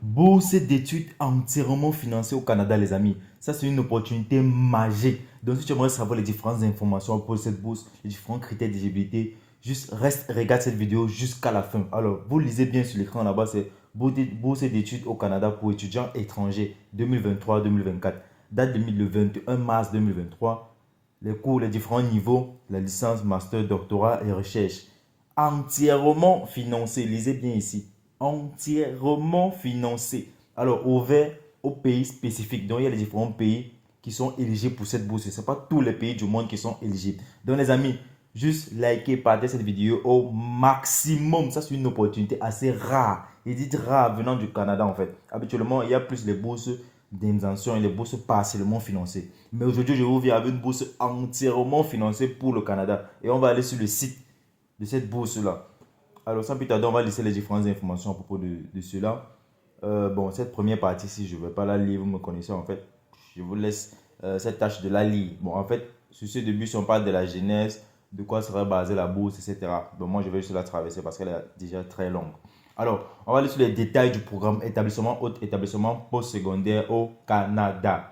Bourse d'études entièrement financée au Canada, les amis. Ça, c'est une opportunité magique. Donc, si tu aimerais savoir les différentes informations pour cette bourse, les différents critères d'éligibilité, juste reste, regarde cette vidéo jusqu'à la fin. Alors, vous lisez bien sur l'écran là-bas, c'est Bourse d'études au Canada pour étudiants étrangers 2023-2024. Date le 21 mars 2023. Les cours, les différents niveaux, la licence, master, doctorat et recherche. Entièrement financé. Lisez bien ici. Entièrement financé. Alors, ouvert aux pays spécifiques. Donc, il y a les différents pays qui sont éligibles pour cette bourse. Ce n'est pas tous les pays du monde qui sont éligibles. Donc, les amis, juste likez, partagez cette vidéo au maximum. Ça, c'est une opportunité assez rare. Il dit rare venant du Canada, en fait. Habituellement, il y a plus les bourses d'intention et les bourses partiellement financées. Mais aujourd'hui, je vous viens avec une bourse entièrement financée pour le Canada. Et on va aller sur le site de cette bourse-là. Alors, sans plus tarder, on va laisser les différentes informations à propos de cela. Bon, cette première partie-ci, je ne vais pas la lire, vous me connaissez en fait. Je vous laisse cette tâche de la lire. Bon, en fait, sur ce début, si on parle de la genèse, de quoi serait basée la bourse, etc. Bon, moi, je vais juste la traverser parce qu'elle est déjà très longue. Alors, on va aller sur les détails du programme établissement haute, établissement postsecondaire au Canada.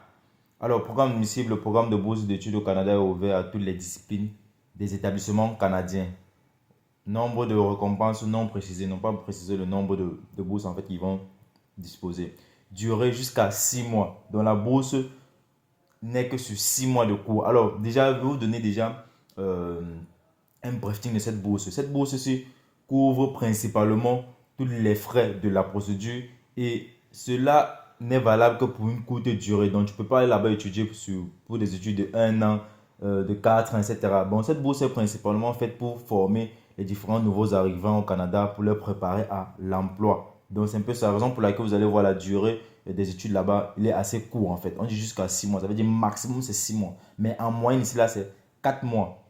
Alors, programme admissible, le programme de bourse d'études au Canada est ouvert à toutes les disciplines des établissements canadiens. Nombre de récompenses non précisé, non pas précisé le nombre de bourses en fait qu'ils vont disposer. Durée jusqu'à 6 mois. Donc la bourse n'est que sur 6 mois de cours. Alors déjà, je vais vous donner déjà euh, un briefing de cette bourse. Cette bourse-ci couvre principalement tous les frais de la procédure et cela n'est valable que pour une courte durée. Donc tu ne peux pas aller là-bas étudier pour des études de 1 an, de 4 ans, etc. Bon, cette bourse est principalement faite pour former les différents nouveaux arrivants au Canada pour leur préparer à l'emploi. Donc c'est un peu sa raison pour laquelle vous allez voir la durée des études là-bas, il est assez court en fait. On dit jusqu'à 6 mois, ça veut dire maximum c'est 6 mois. Mais en moyenne ici là c'est 4 mois.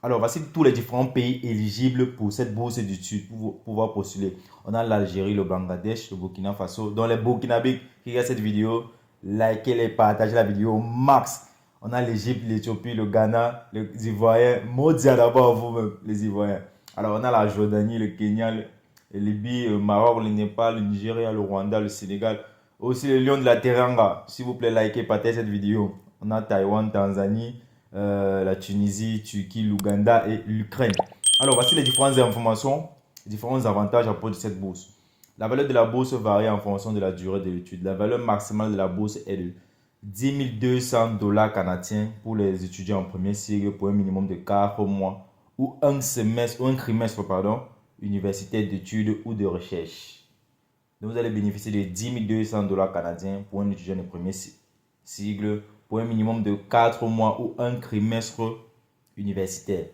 Alors, voici tous les différents pays éligibles pour cette bourse d'études pour pouvoir postuler. On a l'Algérie, le Bangladesh, le Burkina Faso. Dans les Burkinabés qui regardent cette vidéo, likez et partagez la vidéo au max. On a l'Égypte, l'Éthiopie, le Ghana, les Ivoiriens. Maudit d'abord vous-même, les Ivoiriens. Alors, on a la Jordanie, le Kenya, le Libye, le Maroc, le Népal, le Nigeria, le Rwanda, le Sénégal. Aussi le Lion de la Teranga. S'il vous plaît, likez, partagez cette vidéo. On a Taïwan, Tanzanie, la Tunisie, Turquie, l'Ouganda et l'Ukraine. Alors, voici les différentes informations, les différents avantages à propos de cette bourse. La valeur de la bourse varie en fonction de la durée de l'étude. La valeur maximale de la bourse est de 10 200 dollars canadiens pour les étudiants en premier cycle pour un minimum de 4 mois ou un semestre ou un trimestre pardon, universitaire d'études ou de recherche. Donc, vous allez bénéficier de 10 200 dollars canadiens pour un étudiant de premier cycle pour un minimum de 4 mois ou un trimestre universitaire.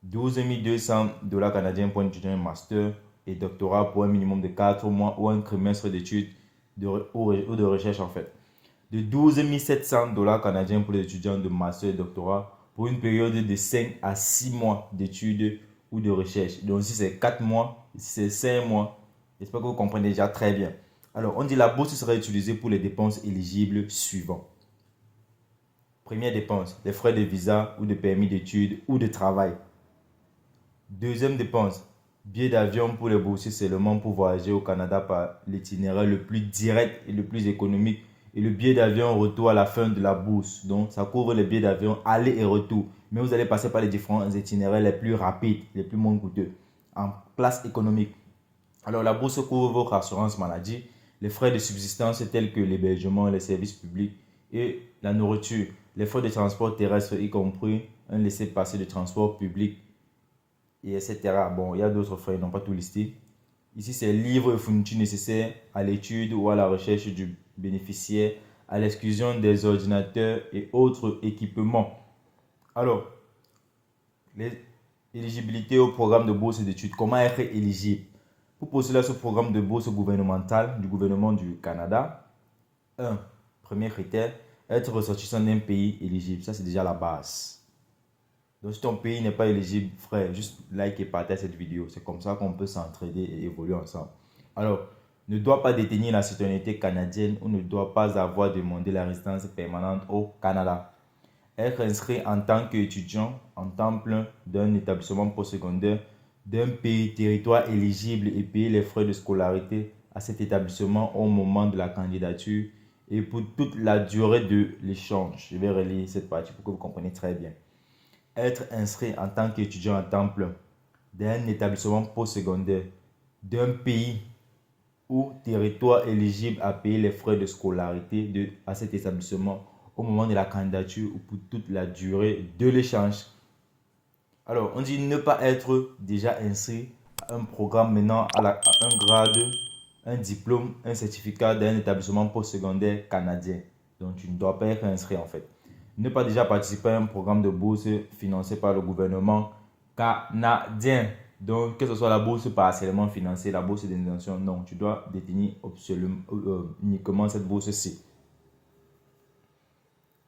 12 200 dollars canadiens pour un étudiant de master et doctorat pour un minimum de 4 mois ou un trimestre d'études ou de recherche en fait. De 12 700 dollars canadiens pour les étudiants de master et doctorat pour une période de 5 à 6 mois d'études ou de recherche. Donc si c'est 4 mois, si c'est 5 mois, j'espère que vous comprenez déjà très bien. Alors on dit la bourse sera utilisée pour les dépenses éligibles suivantes. Première dépense, les frais de visa ou de permis d'études ou de travail. Deuxième dépense, billet d'avion pour les boursiers seulement pour voyager au Canada par l'itinéraire le plus direct et le plus économique et le billet d'avion retour à la fin de la bourse. Donc, ça couvre les billets d'avion aller et retour. Mais vous allez passer par les différents itinéraires les plus rapides, les plus moins coûteux, en classe économique. Alors, la bourse couvre votre assurance maladie, les frais de subsistance tels que l'hébergement, les services publics et la nourriture, les frais de transport terrestre, y compris un laissez-passer de transport public, et etc. Bon, il y a d'autres frais, ils n'ont pas tout listé. Ici, c'est livres et fournitures nécessaires à l'étude ou à la recherche du bénéficiaire, à l'exclusion des ordinateurs et autres équipements. Alors, l'éligibilité au programme de bourse d'études. Comment être éligible? Pour postuler à ce programme de bourse gouvernementale du gouvernement du Canada, un premier critère, être ressortissant d'un pays éligible. Ça, c'est déjà la base. Donc, si ton pays n'est pas éligible, frère, juste like et partage cette vidéo. C'est comme ça qu'on peut s'entraider et évoluer ensemble. Alors, ne doit pas détenir la citoyenneté canadienne ou ne doit pas avoir demandé la résidence permanente au Canada. Être inscrit en tant qu'étudiant en temps plein d'un établissement postsecondaire d'un pays territoire éligible et payer les frais de scolarité à cet établissement au moment de la candidature et pour toute la durée de l'échange. Je vais relire cette partie pour que vous compreniez très bien. Être inscrit en tant qu'étudiant à temps plein d'un établissement postsecondaire d'un pays ou territoire éligible à payer les frais de scolarité à cet établissement au moment de la candidature ou pour toute la durée de l'échange. Alors, on dit ne pas être déjà inscrit à un programme menant à un grade, un diplôme, un certificat d'un établissement postsecondaire canadien. Donc, tu ne dois pas être inscrit en fait. Ne pas déjà participer à un programme de bourse financé par le gouvernement canadien. Donc, que ce soit la bourse partiellement financée, la bourse d'intention, non, tu dois détenir uniquement cette bourse-ci.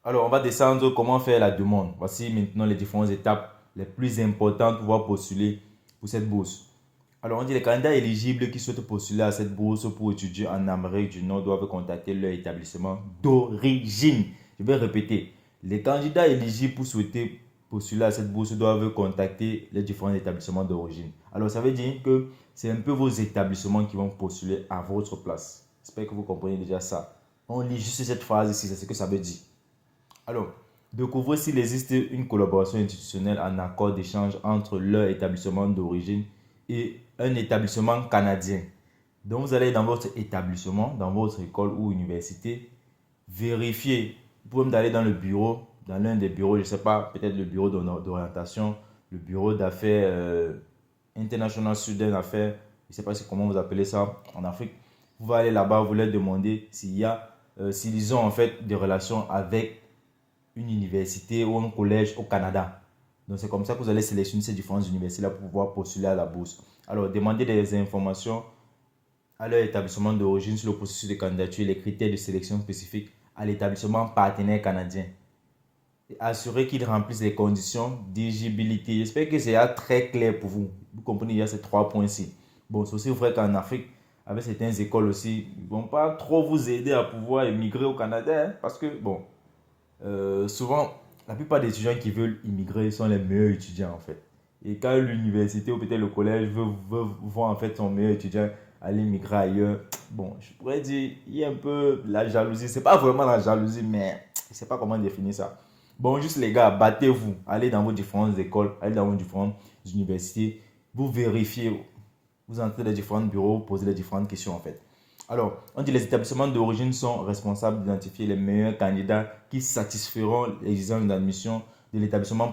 Alors, on va descendre comment faire la demande. Voici maintenant les différentes étapes les plus importantes pour pouvoir postuler pour cette bourse. Alors, on dit les candidats éligibles qui souhaitent postuler à cette bourse pour étudier en Amérique du Nord doivent contacter leur établissement d'origine. Je vais répéter. Les candidats éligibles pour souhaiter postuler à cette bourse doivent contacter les différents établissements d'origine. Alors, ça veut dire que c'est un peu vos établissements qui vont postuler à votre place. J'espère que vous comprenez déjà ça. On lit juste cette phrase ici, c'est ce que ça veut dire. Alors, découvrez s'il existe une collaboration institutionnelle en accord d'échange entre leur établissement d'origine et un établissement canadien. Donc, vous allez dans votre établissement, dans votre école ou université, vérifier. Vous pouvez même aller dans le bureau, dans l'un des bureaux, je ne sais pas, peut-être le bureau d'orientation, le bureau d'affaires international student affaires, je ne sais pas comment vous appelez ça en Afrique. Vous allez là-bas, vous leur demandez s'ils ont en fait des relations avec une université ou un collège au Canada. Donc, c'est comme ça que vous allez sélectionner ces différentes universités-là pour pouvoir postuler à la bourse. Alors, demandez des informations à leur établissement d'origine sur le processus de candidature et les critères de sélection spécifiques à l'établissement partenaire canadien. Et assurez qu'ils remplissent les conditions d'éligibilité. J'espère que c'est très clair pour vous. Vous comprenez, il y a ces 3 points-ci. Bon, c'est aussi vrai qu'en Afrique, avec certaines écoles aussi, ils ne vont pas trop vous aider à pouvoir émigrer au Canada. Parce que, bon, souvent, la plupart des étudiants qui veulent immigrer sont les meilleurs étudiants en fait. Et quand l'université ou peut-être le collège veut voir en fait son meilleur étudiant aller immigrer ailleurs, bon, je pourrais dire, il y a un peu la jalousie. C'est pas vraiment la jalousie, mais je sais pas comment définir ça. Bon, juste les gars, battez-vous. Allez dans vos différentes écoles, allez dans vos différentes universités. Vous vérifiez, vous entrez dans les différents bureaux, vous posez les différentes questions en fait. Alors, on dit les établissements d'origine sont responsables d'identifier les meilleurs candidats qui satisferont les exigences d'admission de l'établissement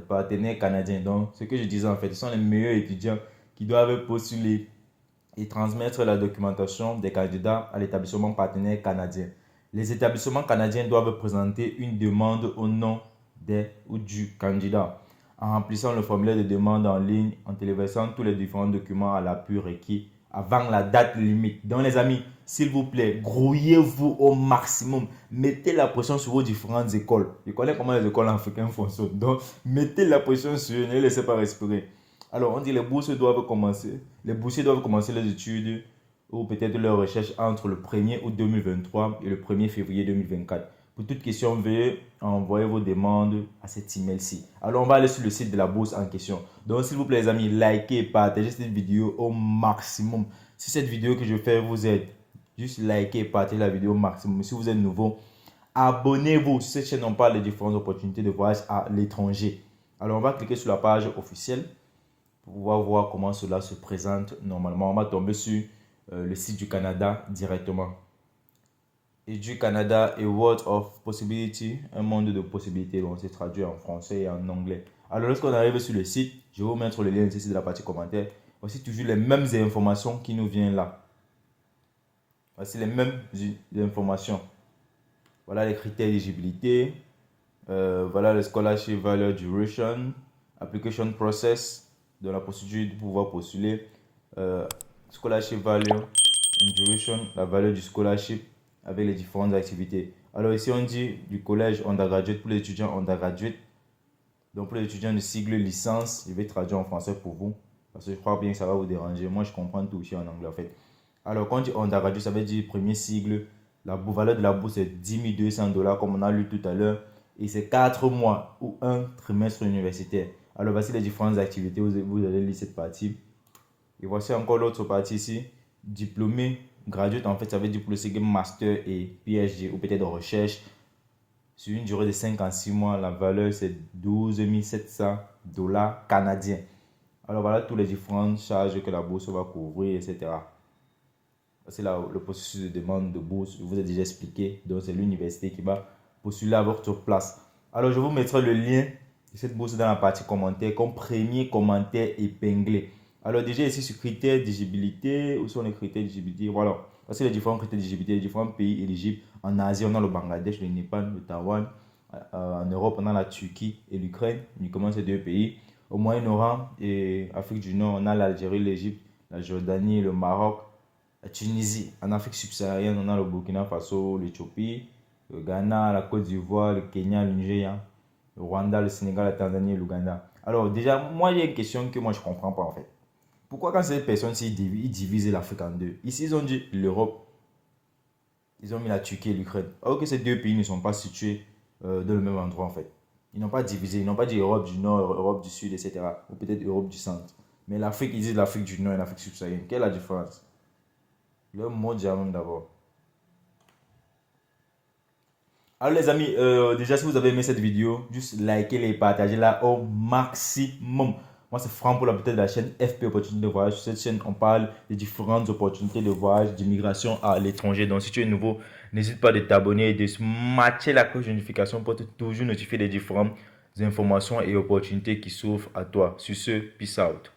partenaire canadien. Donc, ce que je disais en fait, ce sont les meilleurs étudiants qui doivent postuler et transmettre la documentation des candidats à l'établissement partenaire canadien. Les établissements canadiens doivent présenter une demande au nom des ou du candidat en remplissant le formulaire de demande en ligne, en téléversant tous les différents documents à l'appui requis avant la date limite. Donc les amis, s'il vous plaît, grouillez-vous au maximum. Mettez la pression sur vos différentes écoles. Je connais comment les écoles africaines fonctionnent. Donc mettez la pression sur eux, ne les laissez pas respirer. Alors on dit les boursiers doivent commencer les études ou peut-être leurs recherches entre le 1er août 2023 et le 1er février 2024. Pour toute question, veuillez envoyer vos demandes à cet email-ci. Alors, on va aller sur le site de la bourse en question. Donc, s'il vous plaît, les amis, likez et partagez cette vidéo au maximum. Si cette vidéo que je fais vous aide, juste likez et partagez la vidéo au maximum. Si vous êtes nouveau, abonnez-vous. Sur cette chaîne, on parle des différentes opportunités de voyage à l'étranger. Alors, on va cliquer sur la page officielle pour pouvoir voir comment cela se présente normalement. On va tomber sur le site du Canada directement. Et du Canada et World of Possibility, un monde de possibilités. On s'est traduit en français et en anglais. Alors, lorsqu'on arrive sur le site, je vais vous mettre le lien ici de la partie commentaire. Voici toujours les mêmes informations qui nous viennent là. Voici les mêmes informations. Voilà les critères d'éligibilité. Voilà le scholarship value duration, application process, de la procédure de pouvoir postuler, scholarship value in duration, la valeur du scholarship avec les différentes activités. Alors ici on dit du collège undergraduate pour les étudiants undergraduate. Donc pour les étudiants de sigle licence, je vais traduire en français pour vous parce que je crois bien que ça va vous déranger. Moi je comprends tout aussi en anglais en fait. Alors quand on dit undergraduate, ça veut dire premier sigle. La valeur de la bourse est 10 200 $ comme on a lu tout à l'heure. Et c'est 4 mois ou un trimestre universitaire. Alors voici les différentes activités, vous allez lire cette partie. Et voici encore l'autre partie ici. diplômé, graduate, en fait, ça veut dire pour le second master et PhD ou peut-être recherche. Sur une durée de 5 à 6 mois, la valeur c'est 12 700 dollars canadiens. Alors voilà tous les différentes charges que la bourse va couvrir, etc. C'est là le processus de demande de bourse, je vous ai déjà expliqué. Donc c'est l'université qui va postuler à votre place. Alors je vous mettrai le lien de cette bourse dans la partie commentaires comme premier commentaire épinglé. Alors déjà ici sur critères d'éligibilité, où sont les critères d'éligibilité? Voilà, voici les différents critères d'éligibilité, les différents pays éligibles. En Asie, on a le Bangladesh, le Népal, le Taïwan. En Europe, on a la Turquie et l'Ukraine, uniquement ces deux pays. Au Moyen-Orient et Afrique du Nord, on a l'Algérie, l'Égypte, la Jordanie, le Maroc, la Tunisie. En Afrique subsaharienne, on a le Burkina Faso, l'Éthiopie, le Ghana, la Côte d'Ivoire, le Kenya, le Nigeria, le Rwanda, le Sénégal, la Tanzanie et l'Ouganda. Alors déjà, moi, il y a une question que moi, je ne comprends pas en fait. Pourquoi quand ces personnes-ci ils divisent l'Afrique en deux? Ici, ils ont dit l'Europe, ils ont mis la Turquie et l'Ukraine. Alors que ces deux pays ne sont pas situés dans le même endroit en fait. Ils n'ont pas divisé, ils n'ont pas dit Europe du Nord, Europe du Sud, etc. Ou peut-être Europe du Centre. Mais l'Afrique, ils disent l'Afrique du Nord et l'Afrique subsaharienne. Quelle est la différence? Le mot diamant d'abord. Alors les amis, déjà si vous avez aimé cette vidéo, juste likez et partagez-la au maximum. Moi c'est Franck pour la peut-être de la chaîne FP Opportunité de Voyage. Sur cette chaîne, on parle des différentes opportunités de voyage, d'immigration à l'étranger. Donc si tu es nouveau, n'hésite pas de t'abonner et de matcher la cloche de notification pour te toujours notifier des différentes informations et opportunités qui s'ouvrent à toi. Sur ce, peace out.